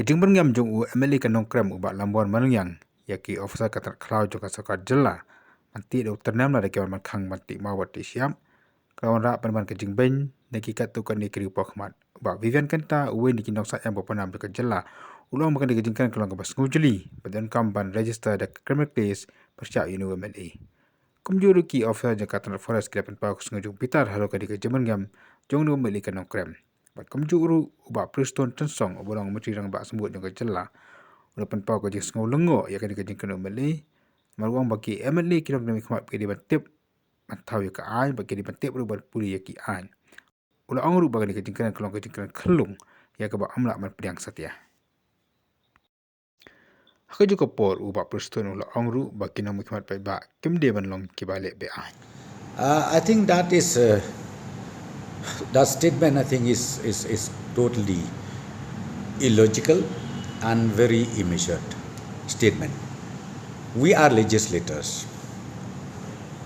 Kejing Byrngem jong u MLA ke Nongkrem ubak Lambuan Byrngem yaki Ophisar katar klau jong kasakar jela manti do Tyrnem la dekewan makhang manti mawat siam kawan rak pan kejing ben neki katukan ni kiri pokmat ubak Vivian kenta uwe ni kinok sa yang bopanam ke jela ulang makan kejing kan kelang bas ngujeli badan kampan register da criminal case persya inu MLA kumjuru ki Ophisar Jakarta Forest kelapan pau ngujung pitar halo ke Kejing Byrngem jong nu MLA ke Nongkrem bat kumjuru ubak Preston tensong ulang menteri rang bak sembut jong ke jela ulapan pau kejing ngau lengo ya ke kejing kan MLA maruang bagi MLA kinok demi khamat ke di batip mantau ya ke ai bagi di batip ru puli ya ki ai ulah angru bagi kejing kan kelong kejing kan kelung ya ke ba amlak man pedang satya Haka juga por ubak Preston ulah angru bagi nam khamat pai ba kim de ban long ki balik be ai I think that is that statement. I think is totally illogical and very immeasured statement. We are legislators.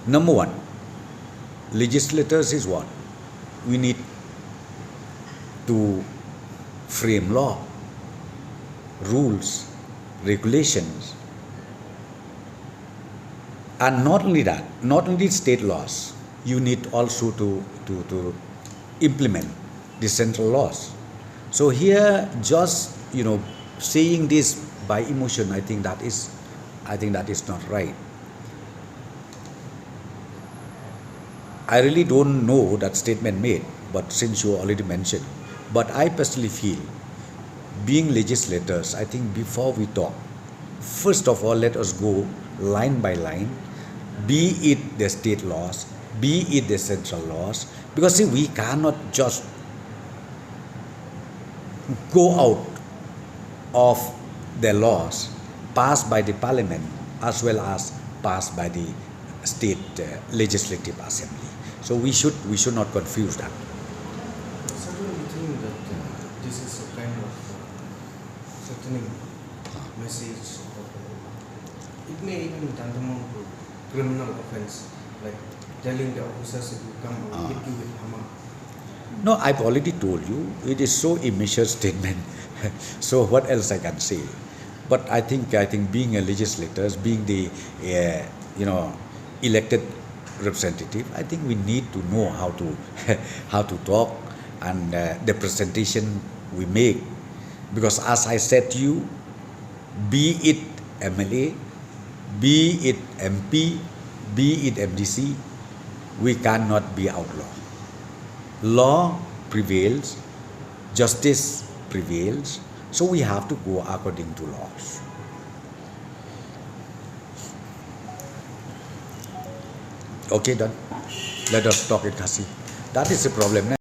Number one, legislators is what? We need to frame law, rules, regulations, and not only that, not only state laws, you need also to implement the central laws. So here, just saying this by emotion, I think that is not right. I really don't know that statement made, but since you already mentioned, but I personally feel, being legislators, I think before we talk, first of all, let us go line by line, be it the state laws, be it the central laws, because see, we cannot just go out of the laws passed by the parliament as well as passed by the state legislative assembly. So we should not confuse that. So do you think that this is a kind of threatening message? It may even tantamount to criminal offense, like telling the officers if you come and hit you with hammer. No, I've already told you, it is so immeasured statement. So what else I can say? But I think being a legislator, being the elected representative, I think we need to know how to talk and the presentation we make. Because as I said to you, be it MLA, be it MP, be it MDC, we cannot be outlaw. Law prevails, justice prevails, so we have to go according to laws. Okay, done. Let us talk in Khasi. That is the problem.